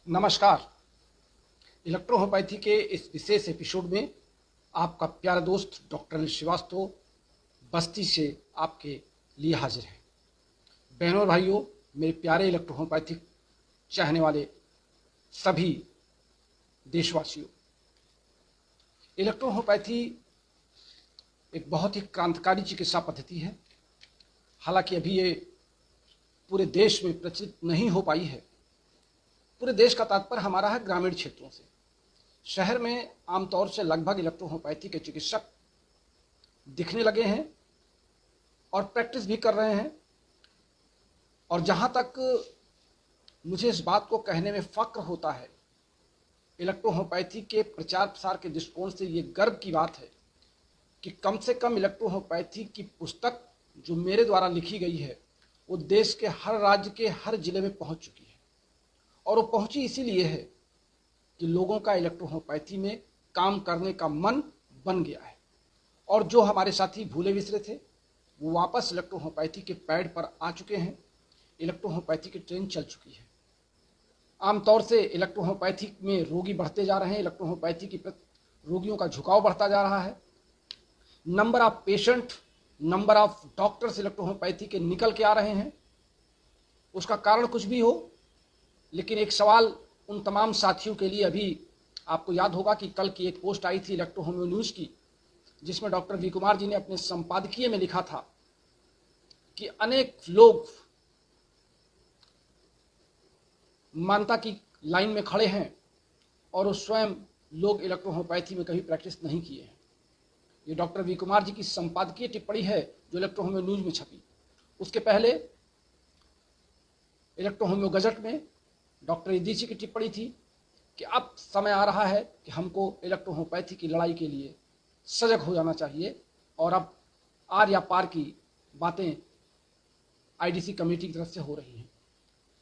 नमस्कार। इलेक्ट्रोहोम्योपैथी के इस विशेष एपिसोड में आपका प्यारा दोस्त डॉक्टर अनिल श्रीवास्तव बस्ती से आपके लिए हाजिर है। बहनों और भाइयों, मेरे प्यारे इलेक्ट्रोहोम्योपैथिक चाहने वाले सभी देशवासियों, इलेक्ट्रोहोम्योपैथी एक बहुत ही क्रांतिकारी चिकित्सा पद्धति है। हालांकि अभी ये पूरे देश में प्रचलित नहीं हो पाई है। पूरे देश का तात्पर्य हमारा है ग्रामीण क्षेत्रों से। शहर में आमतौर से लगभग इलेक्ट्रोहोम्योपैथी के चिकित्सक दिखने लगे हैं और प्रैक्टिस भी कर रहे हैं। और जहाँ तक मुझे इस बात को कहने में फ़ख्र होता है, इलेक्ट्रोहोम्योपैथी के प्रचार प्रसार के दृष्टिकोण से ये गर्व की बात है कि कम से कम इलेक्ट्रोहोम्योपैथी की पुस्तक जो मेरे द्वारा लिखी गई है वो देश के हर राज्य के हर जिले में पहुँच चुकी है। और वो पहुंची इसीलिए है कि लोगों का इलेक्ट्रोहोम्योपैथी में काम करने का मन बन गया है। और जो हमारे साथी भूले बिसरे थे वो वापस इलेक्ट्रोहोम्योपैथी के पैड पर आ चुके हैं। इलेक्ट्रोहोम्योपैथी की ट्रेन चल चुकी है। आमतौर से इलेक्ट्रोहोम्योपैथी में रोगी बढ़ते जा रहे हैं। इलेक्ट्रोहोम्योपैथी की प्रति रोगियों का झुकाव बढ़ता जा रहा है। Number of patient, number of doctors electrohomeopathy के निकल के आ रहे हैं। उसका कारण कुछ भी हो, लेकिन एक सवाल उन तमाम साथियों के लिए, अभी आपको याद होगा कि कल की एक पोस्ट आई थी इलेक्ट्रोहोम्यो न्यूज़ की, जिसमें डॉक्टर वी कुमार जी ने अपने संपादकीय में लिखा था कि अनेक लोग मानता की लाइन में खड़े हैं और वो स्वयं लोग इलेक्ट्रोहोम्योपैथी में कभी प्रैक्टिस नहीं किए हैं। ये डॉक्टर वी कुमार जी की संपादकीय टिप्पणी है जो इलेक्ट्रोहोम्यो न्यूज़ में छपी। उसके पहले इलेक्ट्रोहोम्यो गजट में डॉक्टर इदीसी की टिप्पणी थी कि अब समय आ रहा है कि हमको इलेक्ट्रोहोम्योपैथी की लड़ाई के लिए सजग हो जाना चाहिए और अब आर या पार की बातें आईडीसी कमेटी की तरफ से हो रही हैं।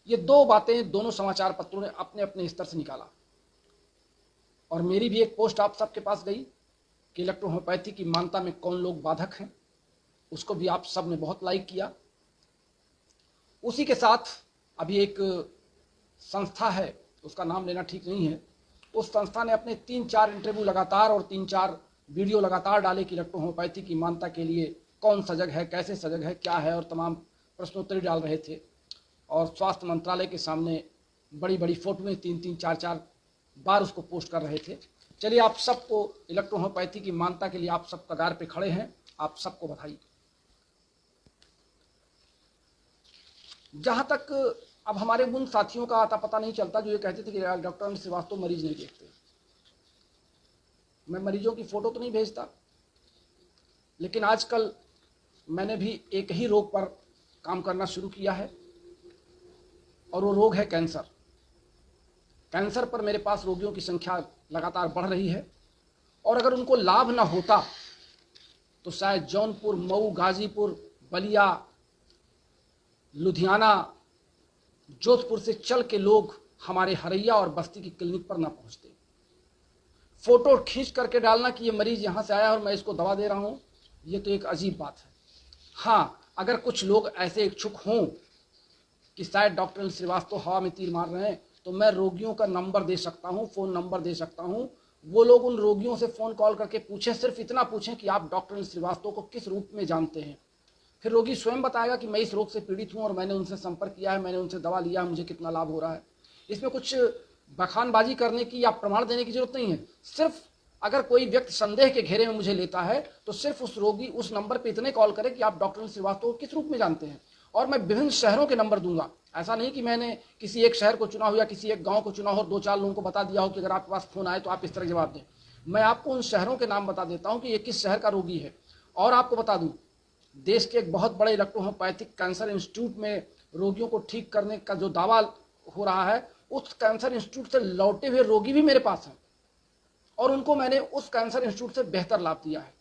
ये दो बातें दोनों समाचार पत्रों ने अपने अपने स्तर से निकाला और मेरी भी एक पोस्ट आप सबके पास गई कि इलेक्ट्रोहोम्योपैथी की मान्यता में कौन लोग बाधक हैं। उसको भी आप सब ने बहुत लाइक किया। उसी के साथ अभी एक संस्था है, उसका नाम लेना ठीक नहीं है, उस संस्था ने अपने 3-4 इंटरव्यू लगातार और 3-4 वीडियो लगातार डाले कि इलेक्ट्रोहोम्योपैथी की मान्यता के लिए कौन सजग है, कैसे सजग है, क्या है, और तमाम प्रश्नोत्तरी डाल रहे थे। और स्वास्थ्य मंत्रालय के सामने बड़ी बड़ी फोटो में 3-3, 4-4 बार उसको पोस्ट कर रहे थे। चलिए, आप सबको इलेक्ट्रोहोम्योपैथी की मान्यता के लिए आप सब कगार पे खड़े हैं, आप सबको बधाई। जहाँ तक अब हमारे उन साथियों का आता पता नहीं चलता जो ये कहते थे कि डॉक्टर अनिल श्रीवास्तव मरीज नहीं देखते। मैं मरीजों की फ़ोटो तो नहीं भेजता, लेकिन आजकल मैंने भी एक ही रोग पर काम करना शुरू किया है और वो रोग है कैंसर। कैंसर पर मेरे पास रोगियों की संख्या लगातार बढ़ रही है और अगर उनको लाभ ना होता तो शायद जौनपुर, मऊ, गाजीपुर, बलिया, लुधियाना, जोधपुर से चल के लोग हमारे हरैया और बस्ती की क्लिनिक पर ना पहुंचते। फोटो खींच करके डालना कि ये मरीज यहाँ से आया और मैं इसको दवा दे रहा हूँ, ये तो एक अजीब बात है। हाँ, अगर कुछ लोग ऐसे इच्छुक हों कि शायद डॉक्टर अनिल श्रीवास्तव हवा में तीर मार रहे हैं, तो मैं रोगियों का नंबर दे सकता हूँ, फ़ोन नंबर दे सकता हूँ। वो लोग उन रोगियों से फ़ोन कॉल करके पूछें, सिर्फ इतना पूछें कि आप डॉक्टर अनिल श्रीवास्तव को किस रूप में जानते हैं। फिर रोगी स्वयं बताएगा कि मैं इस रोग से पीड़ित हूँ और मैंने उनसे संपर्क किया है, मैंने उनसे दवा लिया है, मुझे कितना लाभ हो रहा है। इसमें कुछ बखानबाजी करने की या प्रमाण देने की जरूरत नहीं है। सिर्फ अगर कोई व्यक्ति संदेह के घेरे में मुझे लेता है तो सिर्फ उस रोगी उस नंबर पे इतने कॉल करे कि आप डॉक्टर अनिल श्रीवास्तव को किस रूप में जानते हैं। और मैं विभिन्न शहरों के नंबर दूंगा। ऐसा नहीं कि मैंने किसी एक शहर को चुना हो या किसी एक गाँव को चुना हो और 2-4 लोगों को बता दिया हो कि अगर आपके पास फोन आए तो आप इस तरह जवाब दें। मैं आपको उन शहरों के नाम बता देता हूँ कि ये किस शहर का रोगी है। और आपको बता दूँ, देश के एक बहुत बड़े इलेक्ट्रोहोम्योपैथिक कैंसर इंस्टीट्यूट में रोगियों को ठीक करने का जो दावा हो रहा है, उस कैंसर इंस्टीट्यूट से लौटे हुए रोगी भी मेरे पास हैं और उनको मैंने उस कैंसर इंस्टीट्यूट से बेहतर लाभ दिया है।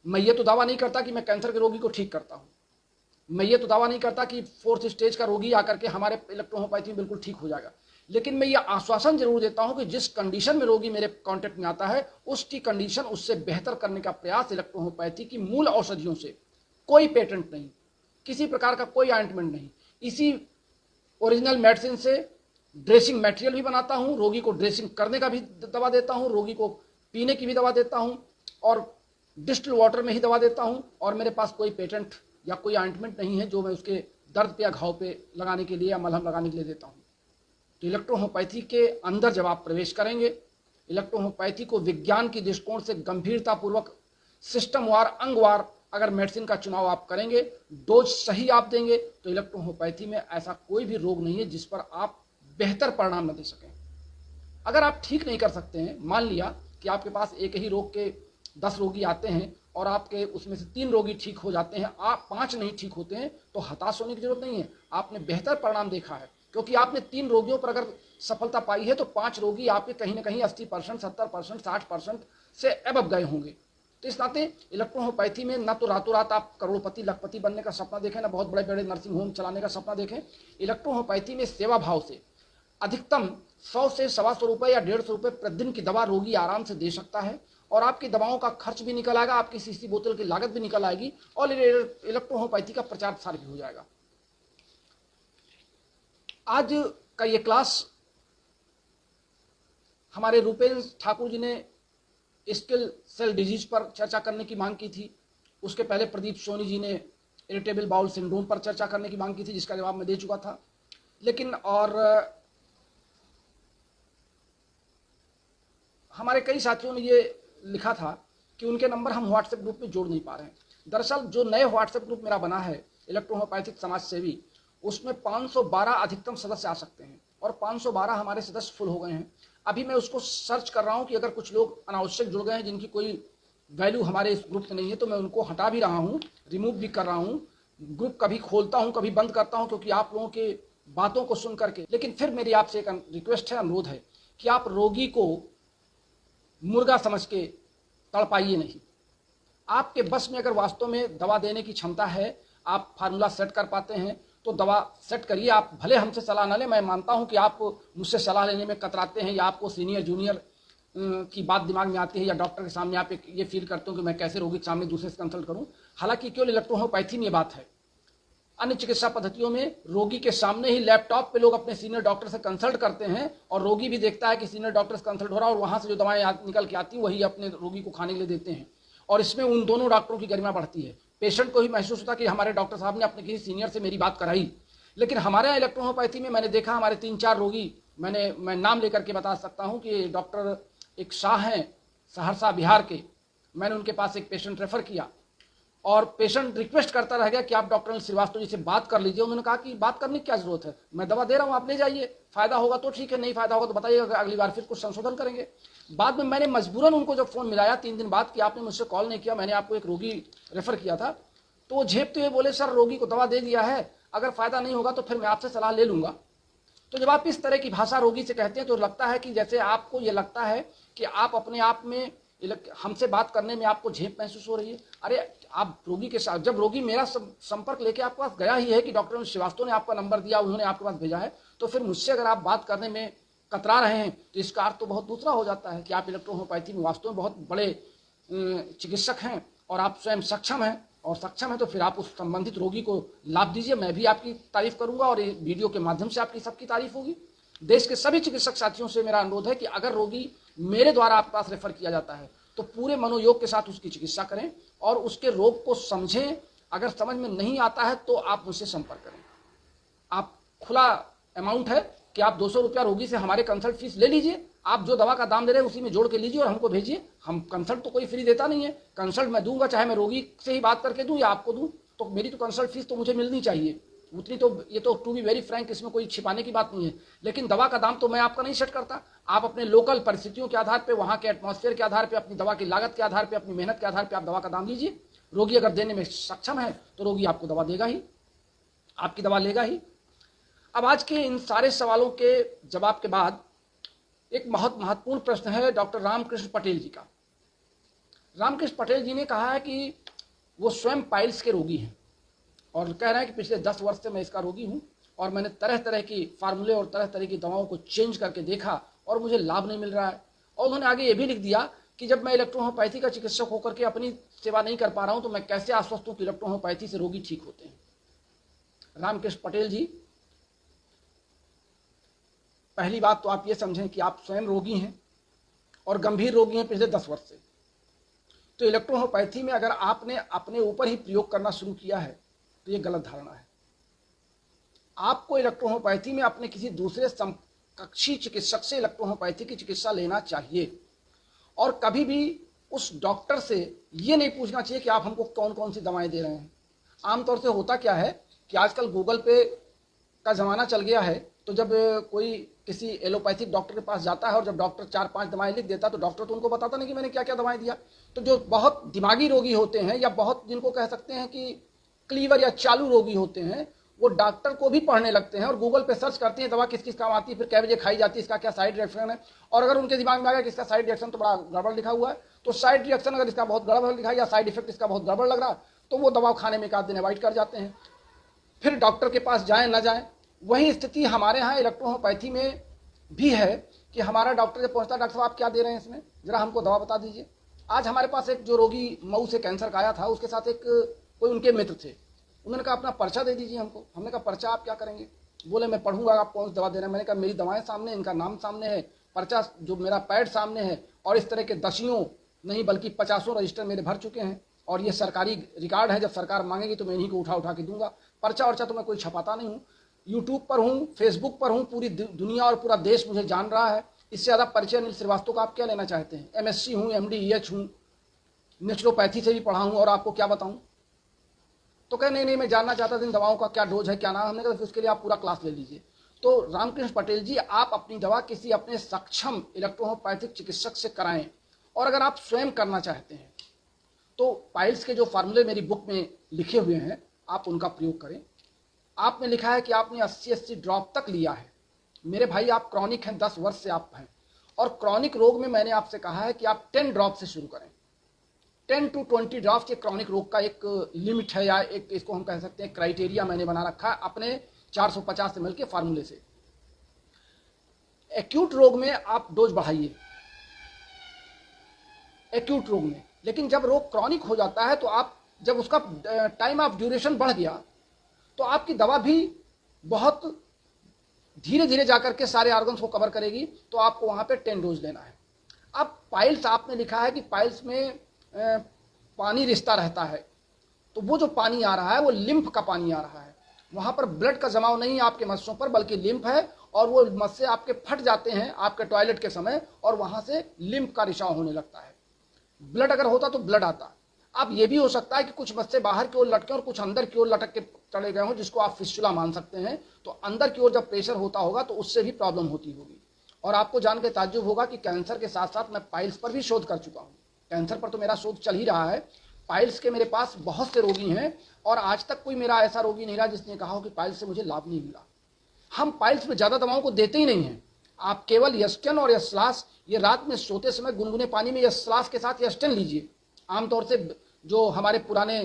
मैं ये तो दावा नहीं करता कि मैं कैंसर के रोगी को ठीक करता हूँ। मैं ये तो दावा नहीं करता कि 4th स्टेज का रोगी आकर के हमारे इलेक्ट्रोहोम्योपैथी में बिल्कुल ठीक हो जाएगा। लेकिन मैं ये आश्वासन जरूर देता हूँ कि जिस कंडीशन में रोगी मेरे कॉन्टेक्ट में आता है, उसकी कंडीशन उससे बेहतर करने का प्रयास इलेक्ट्रोहोम्योपैथी की मूल औषधियों से, कोई पेटेंट नहीं, किसी प्रकार का कोई ऑइंटमेंट नहीं, इसी ओरिजिनल मेडिसिन से ड्रेसिंग मटेरियल भी बनाता हूं, रोगी को ड्रेसिंग करने का भी दवा देता हूं, रोगी को पीने की भी दवा देता हूं और डिस्टिल वाटर में ही दवा देता हूं। और मेरे पास कोई पेटेंट या कोई ऑइंटमेंट नहीं है जो मैं उसके दर्द पे या घाव पे लगाने के लिए या मलहम लगाने के लिए देता हूं। तो इलेक्ट्रोहोम्योपैथी के अंदर जब आप प्रवेश करेंगे, इलेक्ट्रोहोम्योपैथी को विज्ञान की दृष्टिकोण से गंभीरतापूर्वक सिस्टमवार अंगवार अगर मेडिसिन का चुनाव आप करेंगे, डोज सही आप देंगे, तो इलेक्ट्रोहोम्योपैथी में ऐसा कोई भी रोग नहीं है जिस पर आप बेहतर परिणाम न दे सकें। अगर आप ठीक नहीं कर सकते हैं, मान लिया कि आपके पास एक ही रोग के 10 रोगी आते हैं और आपके उसमें से 3 रोगी ठीक हो जाते हैं, आप 5 नहीं ठीक होते हैं, तो हताश होने की जरूरत नहीं है। आपने बेहतर परिणाम देखा है, क्योंकि आपने 3 रोगियों पर अगर सफलता पाई है तो 5 रोगी आपके कहीं ना कहीं 80%, 70%, 60% से एबव गए होंगे। तो इस नाते इलेक्ट्रोहोम्योपैथी में ना तो रातों रात आप करोड़पति लखपति बनने का सपना देखें, ना बहुत बड़े बड़े नर्सिंग होम चलाने का सपना देखें। इलेक्ट्रोहोम्योपैथी में सेवा भाव से अधिकतम 100 से 125 रुपये या 150 रुपये प्रतिदिन की दवा रोगी आराम से दे सकता है और आपकी दवाओं का खर्च भी निकल आएगा, आपकी शीशी बोतल की लागत भी निकल आएगी और इलेक्ट्रोहोम्योपैथी का प्रचार प्रसार भी हो जाएगा। आज का ये क्लास हमारे रूपेंद्र ठाकुर जी ने स्किल सेल डिजीज पर चर्चा करने की मांग की थी। उसके पहले प्रदीप सोनी जी ने इरिटेबल बाउल सिंड्रोम पर चर्चा करने की मांग की थी, जिसका जवाब मैं दे चुका था। लेकिन और हमारे कई साथियों ने ये लिखा था कि उनके नंबर हम व्हाट्सएप ग्रुप में जोड़ नहीं पा रहे हैं। दरअसल जो नए व्हाट्सएप ग्रुप मेरा बना है इलेक्ट्रोहोम्योपैथिक समाज सेवी, उसमें 512 अधिकतम सदस्य आ सकते हैं और 512 हमारे सदस्य फुल हो गए हैं। अभी मैं उसको सर्च कर रहा हूं कि अगर कुछ लोग अनावश्यक जुड़ गए हैं जिनकी कोई वैल्यू हमारे इस ग्रुप में नहीं है, तो मैं उनको हटा भी रहा हूं, रिमूव भी कर रहा हूं। ग्रुप कभी खोलता हूं, कभी बंद करता हूं, क्योंकि आप लोगों के बातों को सुन करके। लेकिन फिर मेरी आपसे एक रिक्वेस्ट है, अनुरोध है कि आप रोगी को मुर्गा समझ के तड़पाइए नहीं। आपके बस में अगर वास्तव में दवा देने की क्षमता है, आप फार्मूला सेट कर पाते हैं, तो दवा सेट करिए। आप भले हमसे सलाह न लें, मैं मानता हूं कि आप मुझसे सलाह लेने में कतराते हैं या आपको सीनियर जूनियर की बात दिमाग में आती है या डॉक्टर के सामने आप ये फील करते हो कि मैं कैसे रोगी के सामने दूसरे से कंसल्ट करूं। हालांकि केवल इलेक्ट्रोहोम्योपैथी में ये बात है, अन्य चिकित्सा पद्धतियों में रोगी के सामने ही लैपटॉप पे लोग अपने सीनियर डॉक्टर से कंसल्ट करते हैं और रोगी भी देखता है कि सीनियर डॉक्टर से कंसल्ट हो रहा है और वहां से जो दवाएं निकल के आती वही अपने रोगी को खाने के लिए देते हैं और इसमें उन दोनों डॉक्टरों की गरिमा बढ़ती है। पेशेंट को भी महसूस होता कि हमारे डॉक्टर साहब ने अपने किसी सीनियर से मेरी बात कराई। लेकिन हमारे यहाँ इलेक्ट्रोहोम्योपैथी में मैंने देखा, हमारे 3-4 रोगी, मैं नाम लेकर के बता सकता हूँ कि डॉक्टर एक शाह हैं सहरसा बिहार के, मैंने उनके पास एक पेशेंट रेफर किया और पेशेंट रिक्वेस्ट करता रह गया कि आप डॉक्टर श्रीवास्तव जी से बात कर लीजिए। उन्होंने कहा कि बात करने की क्या जरूरत है, मैं दवा दे रहा हूं, आप ले जाइए, फायदा होगा तो ठीक है, नहीं फायदा होगा तो बताइए, अगली बार फिर कुछ संशोधन करेंगे। बाद में मैंने मजबूरन उनको जब फोन मिलाया 3 दिन बाद कि आपने मुझसे कॉल नहीं किया, मैंने आपको एक रोगी रेफर किया था, तो वो झेपते हुए बोले सर रोगी को दवा दे दिया है, अगर फायदा नहीं होगा तो फिर मैं आपसे सलाह ले लूंगा। तो जब आप इस तरह की भाषा रोगी से कहते हैं तो लगता है कि जैसे आपको ये लगता है कि आप अपने आप में हमसे बात करने में आपको झेप महसूस हो रही है। अरे आप रोगी के साथ, जब रोगी मेरा संपर्क लेके आपके पास गया ही है कि डॉक्टर श्रीवास्तव ने आपका नंबर दिया, उन्होंने आपके पास भेजा है, तो फिर मुझसे अगर आप बात करने में कतरा रहे हैं तो इसका अर्थ तो बहुत दूसरा हो जाता है कि आप इलेक्ट्रोहोम्योपैथी में वास्तव में बहुत बड़े चिकित्सक हैं और आप स्वयं सक्षम हैं, और सक्षम है तो फिर आप उस संबंधित रोगी को लाभ दीजिए। मैं भी आपकी तारीफ करूंगा और ये वीडियो के माध्यम से आपकी सबकी तारीफ होगी। देश के सभी चिकित्सक साथियों से मेरा अनुरोध है कि अगर रोगी मेरे द्वारा आपके पास रेफर किया जाता है तो पूरे मनोयोग के साथ उसकी चिकित्सा करें और उसके रोग को समझें। अगर समझ में नहीं आता है तो आप मुझसे संपर्क करें। आप खुला अमाउंट है कि आप 200 रुपया रोगी से हमारे कंसल्ट फीस ले लीजिए, आप जो दवा का दाम दे रहे हैं उसी में जोड़ के लीजिए और हमको भेजिए। हम कंसल्ट तो कोई फ्री देता नहीं है, कंसल्ट मैं दूंगा चाहे मैं रोगी से ही बात करके दूं या आपको दूं, तो मेरी तो कंसल्ट फीस तो मुझे मिलनी चाहिए उतनी। तो ये तो टू बी वेरी फ्रैंक, इसमें कोई छिपाने की बात नहीं है। लेकिन दवा का दाम तो मैं आपका नहीं सेट करता, आप अपने लोकल परिस्थितियों के आधार पर, वहां के एटमॉस्फेयर के आधार पर, अपनी दवा की लागत के आधार पर, अपनी मेहनत के आधार पर आप दवा का दाम दीजिए। रोगी अगर देने में सक्षम है तो रोगी आपको दवा देगा ही, आपकी दवा लेगा ही। अब आज के इन सारे सवालों के जवाब के बाद एक बहुत महत्वपूर्ण प्रश्न है डॉक्टर रामकृष्ण पटेल जी का। रामकृष्ण पटेल जी ने कहा है कि वो स्वयं पाइल्स के रोगी हैं और कह रहे हैं कि पिछले 10 वर्ष से मैं इसका रोगी हूं और मैंने तरह तरह की फार्मूले और तरह तरह की दवाओं को चेंज करके देखा और मुझे लाभ नहीं मिल रहा है। और उन्होंने आगे ये भी लिख दिया कि जब मैं इलेक्ट्रोहोम्योपैथी का चिकित्सक होकर के अपनी सेवा नहीं कर पा रहा हूं तो मैं कैसे आश्वस्त हूं कि इलेक्ट्रोहोम्योपैथी से रोगी ठीक होते हैं। रामकृष्ण पटेल जी पहली बात तो आप ये समझें कि आप स्वयं रोगी हैं और गंभीर रोगी हैं पिछले 10 वर्ष से। तो इलेक्ट्रोहोम्योपैथी में अगर आपने अपने ऊपर ही प्रयोग करना शुरू किया है तो ये गलत धारणा है। आपको इलेक्ट्रोहोम्योपैथी में अपने किसी दूसरे समकक्षी चिकित्सक से इलेक्ट्रोहोम्योपैथी की चिकित्सा लेना चाहिए, और कभी भी उस डॉक्टर से ये नहीं पूछना चाहिए कि आप हमको कौन कौन सी दवाएं दे रहे हैं। आमतौर से होता क्या है कि आजकल गूगल पे का ज़माना चल गया है, तो जब कोई किसी एलोपैथिक डॉक्टर के पास जाता है और जब डॉक्टर 4-5 दवाएं लिख देता है तो डॉक्टर तो उनको बताता नहीं कि मैंने क्या क्या दवाएं दिया। तो जो बहुत दिमागी रोगी होते हैं या बहुत जिनको कह सकते हैं कि क्लीवर या चालू रोगी होते हैं, वो डॉक्टर को भी पढ़ने लगते हैं और गूगल पे सर्च करते हैं दवा किस किस काम आती है, फिर कै बजे खाई जाती है, इसका क्या साइड रिएक्शन है। और अगर उनके दिमाग में आ गया कि इसका साइड रिएक्शन तो बड़ा गड़बड़ लिखा हुआ है, तो साइड रिएक्शन अगर इसका बहुत गड़बड़ लिखा है या साइड इफेक्ट इसका बहुत गड़बड़ लग रहा, तो वो दवा खाने में एक आध दिन अवॉइड कर जाते हैं। फिर डॉक्टर के पास जाएं ना जाएं, वही स्थिति हमारे यहाँ इलेक्ट्रोहोम्योपैथी में भी है कि हमारा डॉक्टर जब पहुँचता है, डॉक्टर साहब आप क्या दे रहे हैं इसमें, जरा हमको दवा बता दीजिए। आज हमारे पास एक जो रोगी मऊ से कैंसर का आया था, उसके साथ एक कोई उनके मित्र थे, उन्होंने कहा अपना पर्चा दे दीजिए हमको। हमने कहा पर्चा आप क्या करेंगे? बोले मैं पढ़ूंगा आप कौन सी दवा दे रहे हैं। मैंने कहा मेरी दवाएं सामने, इनका नाम सामने है, पर्चा जो मेरा पैड सामने है, और इस तरह के दसियों नहीं बल्कि 50 रजिस्टर मेरे भर चुके हैं, और ये सरकारी रिकॉर्ड है, जब सरकार मांगेगी तो मैं इन्हीं को उठा उठा के दूंगा। पर्चा वर्चा तो मैं कोई छपाता नहीं हूँ, यूट्यूब पर हूँ, फेसबुक पर हूँ, पूरी दुनिया और पूरा देश मुझे जान रहा है। इससे ज़्यादा परिचय अनिल श्रीवास्तव का आप क्या लेना चाहते हैं? MSc हूँ, MD EH हूँ, नेचुरोपैथी से भी पढ़ा हूँ, और आपको क्या बताऊँ? तो कहे नहीं मैं जानना चाहता था इन दवाओं का क्या डोज है, क्या नाम। हमने कहा फिर उसके लिए आप पूरा क्लास ले लीजिए। तो रामकृष्ण पटेल जी, आप अपनी दवा किसी अपने सक्षम इलेक्ट्रोहोम्योपैथिक चिकित्सक से कराएं, और अगर आप स्वयं करना चाहते हैं तो पाइल्स के जो फार्मूले मेरी बुक में लिखे हुए हैं आप उनका प्रयोग करें। आपने लिखा है कि आपने 80 ड्रॉप तक लिया है। मेरे भाई आप क्रॉनिक हैं, 10 वर्ष से आप हैं, और क्रॉनिक रोग में मैंने आपसे कहा है कि आप 10 ड्रॉप से शुरू करें। 10 to 20 ड्रॉप के क्रॉनिक रोग का एक लिमिट है, या एक इसको हम कह सकते हैं क्राइटेरिया मैंने बना रखा है अपने 450 ml के फार्मूले से। एक्यूट रोग में आप डोज बढ़ाइए, एक्यूट रोग में। लेकिन जब रोग क्रॉनिक हो जाता है तो आप जब उसका टाइम ऑफ ड्यूरेशन बढ़ गया तो आपकी दवा भी बहुत धीरे धीरे जाकर के सारे ऑर्गन्स को कवर करेगी, तो आपको वहां पे 10 डोज लेना है। अब पाइल्स आपने लिखा है कि पाइल्स में पानी रिश्ता रहता है, तो वो जो पानी आ रहा है वो लिम्फ का पानी आ रहा है। वहां पर ब्लड का जमाव नहीं है आपके मस्सों पर, बल्कि लिम्फ है, और वो मस्से आपके फट जाते हैं आपके टॉयलेट के समय, और वहां से लिम्फ का रिसाव होने लगता है। ब्लड अगर होता तो ब्लड आता। अब ये भी हो सकता है कि कुछ मस्से बाहर की ओर लटके और कुछ अंदर की ओर लटक के चले गए हों, जिसको आप फिस्टुला मान सकते हैं। तो अंदर की ओर जब प्रेशर होता होगा तो उससे भी प्रॉब्लम होती होगी। और आपको जान के ताज्जुब होगा कि कैंसर के साथ साथ मैं पाइल्स पर भी शोध कर चुका हूँ। कैंसर पर तो मेरा शोध चल ही रहा है, पाइल्स के मेरे पास बहुत से रोगी हैं, और आज तक कोई मेरा ऐसा रोगी नहीं रहा जिसने कहा हो कि पाइल्स से मुझे लाभ नहीं मिला। हम पाइल्स में ज़्यादा दवाओं को देते ही नहीं हैं। आप केवल यस्टन और यस्लास, ये रात में सोते समय गुनगुने पानी में यस्लास के साथ यस्टन लीजिए। आमतौर से जो हमारे पुराने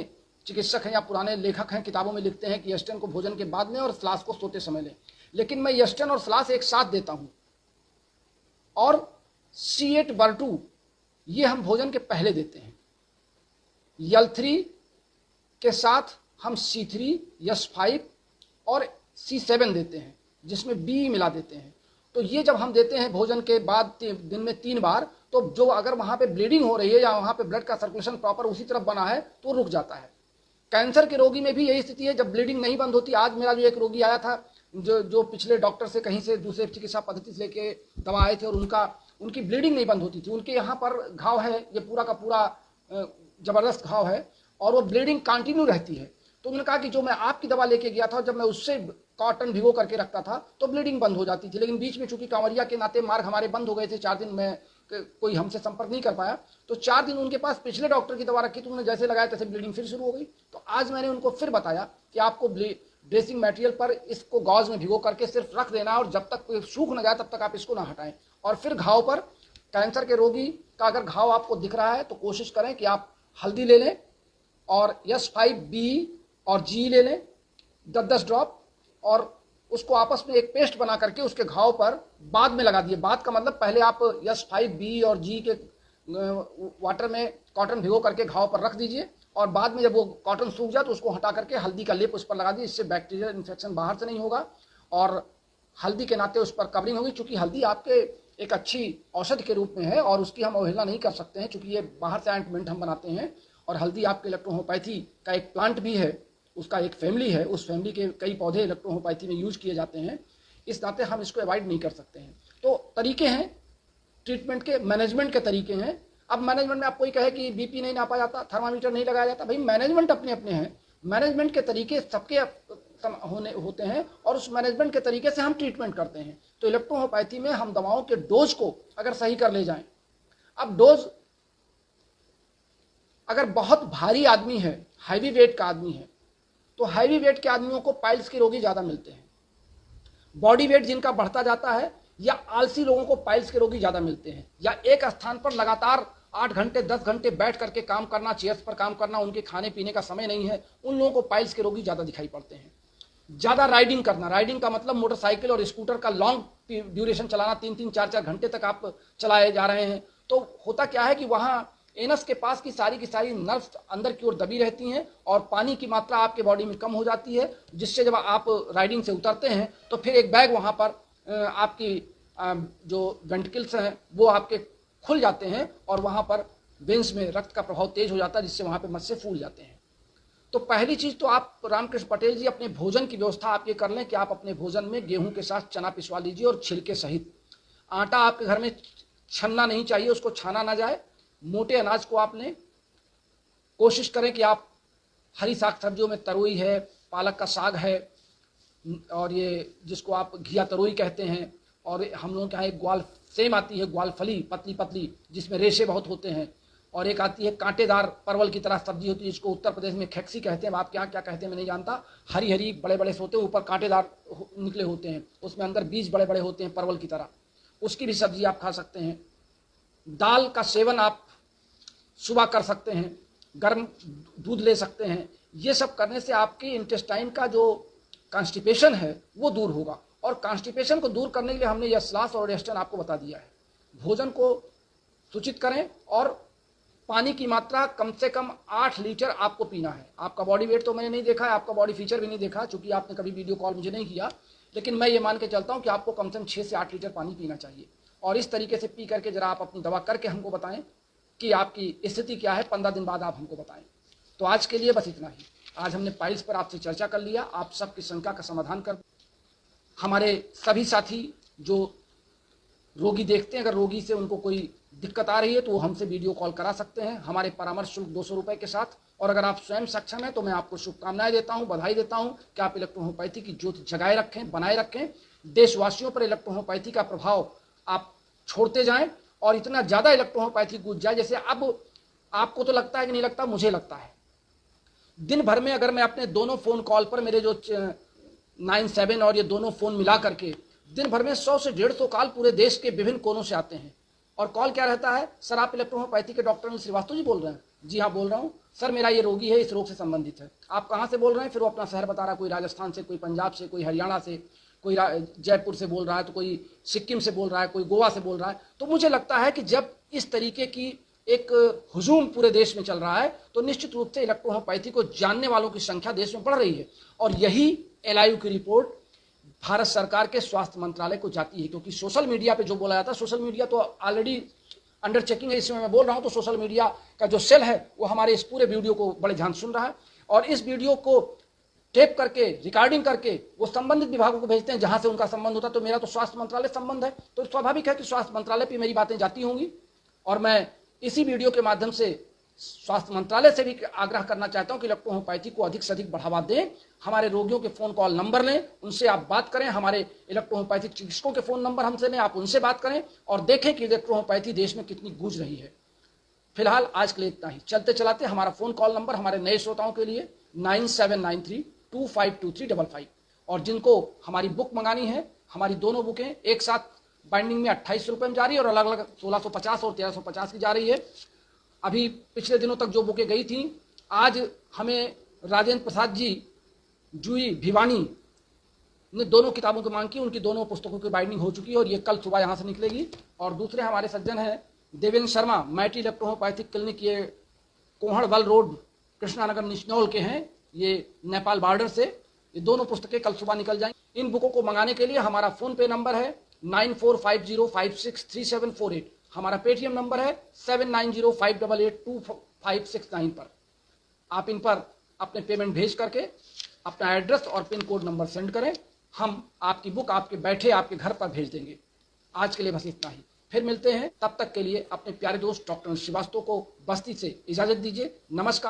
चिकित्सक हैं या पुराने लेखक हैं किताबों में लिखते हैं कि यस्टन को भोजन के बाद में और स्लास को सोते समय लें, लेकिन मैं यस्टन और स्लास एक साथ देता हूं। और C8/2 ये हम भोजन के पहले देते हैं। L3 के साथ हम C3, S5 और C7 देते हैं, जिसमें B मिला देते हैं। तो ये जब हम देते हैं भोजन के बाद दिन में 3 बार, तो जो अगर वहाँ पे ब्लीडिंग हो रही है या वहाँ पे ब्लड का सर्कुलेशन प्रॉपर उसी तरफ बना है तो रुक जाता है। कैंसर के रोगी में भी यही स्थिति है, जब ब्लीडिंग नहीं बंद होती। आज मेरा जो एक रोगी आया था जो पिछले डॉक्टर से कहीं से दूसरे चिकित्सा पद्धति से लेके दवा आए थे, और उनकी ब्लीडिंग नहीं बंद होती थी। उनके यहाँ पर घाव है, ये पूरा का पूरा जबरदस्त घाव है, और वो ब्लीडिंग कंटिन्यू रहती है। तो उन्होंने कहा कि जो मैं आपकी दवा लेके गया था, जब मैं उससे कॉटन भिगो करके रखता था तो ब्लीडिंग बंद हो जाती थी, लेकिन बीच में चूंकि कांवरिया के नाते मार्ग हमारे बंद हो गए थे, 4 दिन में कोई हमसे संपर्क नहीं कर पाया, तो 4 दिन उनके पास पिछले डॉक्टर की दवा रखी, तो उन्होंने जैसे लगाया तैसे ब्लीडिंग फिर शुरू हो गई। तो आज मैंने उनको फिर बताया कि आपको ड्रेसिंग मटेरियल पर इसको गॉज में भिगो करके सिर्फ रख देना, और जब तक सूख न जाए तब तक आप इसको ना हटाएं। और फिर घाव पर, कैंसर के रोगी का अगर घाव आपको दिख रहा है तो कोशिश करें कि आप हल्दी ले लें और S5B और G ले लें 10-10 ड्रॉप, और उसको आपस में एक पेस्ट बना करके उसके घाव पर बाद में लगा दिए। बाद का मतलब पहले आप S5B और G के वाटर में कॉटन भिगो करके घाव पर रख दीजिए, और बाद में जब वो कॉटन सूख जाए तो उसको हटा करके हल्दी का लेप उस पर लगा दीजिए। इससे बैक्टीरियल इन्फेक्शन बाहर से नहीं होगा और हल्दी के नाते उस पर कवरिंग होगी, चूंकि हल्दी आपके एक अच्छी औषधि के रूप में है और उसकी हम अवहेलना नहीं कर सकते हैं, चूंकि ये बाहर से ऑइंटमेंट हम बनाते हैं और हल्दी आपके इलेक्ट्रोहोम्योपैथी का एक प्लांट भी है, उसका एक फैमिली है, उस फैमिली के कई पौधे इलेक्ट्रोहोम्योपैथी में यूज किए जाते हैं, इस नाते हम इसको अवॉइड नहीं कर सकते हैं। तो तरीके हैं ट्रीटमेंट के, मैनेजमेंट के तरीके हैं। अब मैनेजमेंट में आप कोई कहे कि बीपी नहीं नापा जाता, थर्मामीटर नहीं लगाया जाता, भाई मैनेजमेंट अपने अपने हैं, मैनेजमेंट के तरीके सबके होते हैं और उस मैनेजमेंट के तरीके से हम ट्रीटमेंट करते हैं। तो इलेक्ट्रोहोम्योपैथी में हम दवाओं के डोज को अगर सही कर ले जाएं, अब डोज अगर बहुत भारी आदमी है, हैवी वेट का आदमी है, तो हैवी वेट के आदमियों को पाइल्स के रोगी ज्यादा मिलते हैं। बॉडी वेट जिनका बढ़ता जाता है या आलसी लोगों को पाइल्स के रोगी ज्यादा मिलते हैं, या एक स्थान पर लगातार 8 घंटे 10 घंटे बैठ करके काम करना, चेयर्स पर काम करना, उनके खाने पीने का समय नहीं है, उन लोगों को पाइल्स के रोगी ज्यादा दिखाई पड़ते हैं। ज्यादा राइडिंग करना, राइडिंग का मतलब मोटरसाइकिल और स्कूटर का लॉन्ग ड्यूरेशन चलाना, 3-3 4-4 घंटे तक आप चलाए जा रहे हैं, तो होता क्या है कि वहां एनस के पास की सारी नर्व्स अंदर की ओर दबी रहती हैं और पानी की मात्रा आपके बॉडी में कम हो जाती है, जिससे जब आप राइडिंग से उतरते हैं तो फिर एक बैग वहां पर आपकी जो वेंट्रिकल्स हैं वो आपके खुल जाते हैं और वहां पर वेंस में रक्त का प्रभाव तेज हो जाता है, जिससे वहां पे मस्से फूल जाते हैं। तो पहली चीज तो आप रामकृष्ण पटेल जी अपने भोजन की व्यवस्था आप ये कर लें कि आप अपने भोजन में गेहूं के साथ चना पिसवा लीजिए और छिलके सहित। आटा आपके घर में छनना नहीं चाहिए, उसको छाना ना जाए। मोटे अनाज को आप लें, कोशिश करें कि आप हरी साग सब्जियों में तरोई है, पालक का साग है, और ये जिसको आप घिया तरोई कहते हैं, और हम लोगों के यहाँ एक ग्वाल सेम आती है, ग्वाल फली पतली पतली जिसमें रेशे बहुत होते हैं, और एक आती है कांटेदार परवल की तरह सब्जी होती है जिसको उत्तर प्रदेश में खेक्सी कहते हैं, आप क्या क्या कहते हैं मैं नहीं जानता। हरी हरी बड़े बड़े से होते हैं, ऊपर कांटेदार निकले होते हैं, उसमें अंदर बीज बड़े बड़े होते हैं परवल की तरह, उसकी भी सब्जी आप खा सकते हैं। दाल का सेवन आप सुबह कर सकते हैं, गर्म दूध ले सकते हैं। ये सब करने से आपकी इंटेस्टाइन का जो कॉन्स्टिपेशन है वो दूर होगा, और कॉन्स्टिपेशन को दूर करने के लिए हमने यस्लास और रेस्टन आपको बता दिया है। भोजन को सूचित करें और पानी की मात्रा कम से कम 8 लीटर आपको पीना है। आपका बॉडी वेट तो मैंने नहीं देखा है, आपका बॉडी फीचर भी नहीं देखा, चूंकि आपने कभी वीडियो कॉल मुझे नहीं किया, लेकिन मैं ये मान के चलता हूँ कि आपको कम से कम 6 से 8 लीटर पानी पीना चाहिए। और इस तरीके से पी करके जरा आप अपनी दवा करके हमको बताएं कि आपकी स्थिति क्या है, 15 दिन बाद आप हमको बताएं। तो आज के लिए बस इतना ही। आज हमने पाइल्स पर आपसे चर्चा कर लिया, आप सबकी शंका का समाधान कर। हमारे सभी साथी जो रोगी देखते हैं, अगर रोगी से उनको कोई दिक्कत आ रही है तो वो हमसे वीडियो कॉल करा सकते हैं हमारे परामर्श शुल्क 200 रुपये के साथ। और अगर आप स्वयं सक्षम हैं तो मैं आपको शुभकामनाएं देता हूं, बधाई देता हूं कि आप इलेक्ट्रोहोम्योपैथी की ज्योति जगाए रखें, बनाए रखें। देशवासियों पर इलेक्ट्रोहोम्योपैथी का प्रभाव आप छोड़ते जाएं और इतना ज़्यादा इलेक्ट्रोहोम्योपैथी कूद जाए जैसे अब आपको तो लगता है कि नहीं लगता, मुझे लगता है। दिन भर में अगर मैं अपने दोनों फ़ोन कॉल पर, मेरे जो 97 और ये दोनों फ़ोन मिला करके दिन भर में 100 से 150 कॉल पूरे देश के विभिन्न कोनों से आते हैं। और कॉल क्या रहता है, सर आप इलेक्ट्रोहोम्योपैथी के डॉक्टर अनिल श्रीवास्तव जी बोल रहे हैं? जी हाँ बोल रहा हूँ सर, मेरा ये रोगी है, इस रोग से संबंधित है। आप कहाँ से बोल रहे हैं? फिर वो अपना शहर बता रहा है, कोई राजस्थान से, कोई पंजाब से, कोई हरियाणा से, कोई जयपुर से बोल रहा है, तो कोई सिक्किम से बोल रहा है, कोई गोवा से बोल रहा है। तो मुझे लगता है कि जब इस तरीके की एक हुजूम पूरे देश में चल रहा है तो निश्चित रूप से इलेक्ट्रोहोम्योपैथी को जानने वालों की संख्या देश में बढ़ रही है। और यही एलआईयू की रिपोर्ट भारत सरकार के स्वास्थ्य मंत्रालय को जाती है, क्योंकि सोशल मीडिया पे जो बोला जाता है, सोशल मीडिया तो ऑलरेडी अंडर चेकिंग है, इसमें मैं बोल रहा हूं, तो सोशल मीडिया का जो सेल है वो हमारे इस पूरे वीडियो को बड़े ध्यान सुन रहा है और इस वीडियो को टेप करके, रिकॉर्डिंग करके वो संबंधित विभागों को भेजते हैं जहां से उनका संबंध होता है। तो मेरा तो स्वास्थ्य मंत्रालय संबंध है, तो स्वाभाविक है कि स्वास्थ्य मंत्रालय पर मेरी बातें जाती होंगी। और मैं इसी वीडियो के माध्यम से स्वास्थ्य मंत्रालय से भी आग्रह करना चाहता हूं कि इलेक्ट्रोहोम्योपैथी को अधिक से अधिक बढ़ावा दें। हमारे रोगियों के फोन कॉल नंबर लें, उनसे आप बात करें, हमारे इलेक्ट्रोहोम्योपैथिक चिकित्सकों के फोन नंबर हमसे लें, आप उनसे बात करें और देखें कि इलेक्ट्रोहोम्योपैथी देश में कितनी गूंज रही है। फिलहाल आज के लिए इतना ही। चलते चलाते हमारा फोन कॉल नंबर हमारे नए श्रोताओं के लिए 9793252355, और जिनको हमारी बुक मंगानी है, हमारी दोनों बुकें एक साथ बाइंडिंग में 28 रुपये में जा रही है और अलग अलग 1650 और 1350 की जा रही है। अभी पिछले दिनों तक जो बुकें गई थी, आज हमें राजेंद्र प्रसाद जी जूही भिवानी ने दोनों किताबों की मांग की, उनकी दोनों पुस्तकों की बाइंडिंग हो चुकी है और ये कल सुबह यहाँ से निकलेगी। और दूसरे हमारे सज्जन हैं देवेंद्र शर्मा, मैटी इलेक्ट्रोहोम्योपैथिक क्लिनिक, ये कोहड़वल रोड कृष्णानगर निचनौल के हैं, ये नेपाल बॉर्डर से। ये दोनों पुस्तकें कल सुबह निकल जाएंगी। इन बुकों को मंगाने के लिए हमारा फोन पे नंबर है 9450563748। हमारा पेटीएम नंबर है 7905882569 पर। आप इन पर अपने पेमेंट भेज करके अपना एड्रेस और पिन कोड नंबर सेंड करें। हम आपकी बुक आपके बैठे आपके घर पर भेज देंगे। आज के लिए बस इतना ही, फिर मिलते हैं। तब तक के लिए अपने प्यारे दोस्त डॉक्टर श्रीवास्तव को बस्ती से इजाजत दीजिए। नमस्कार।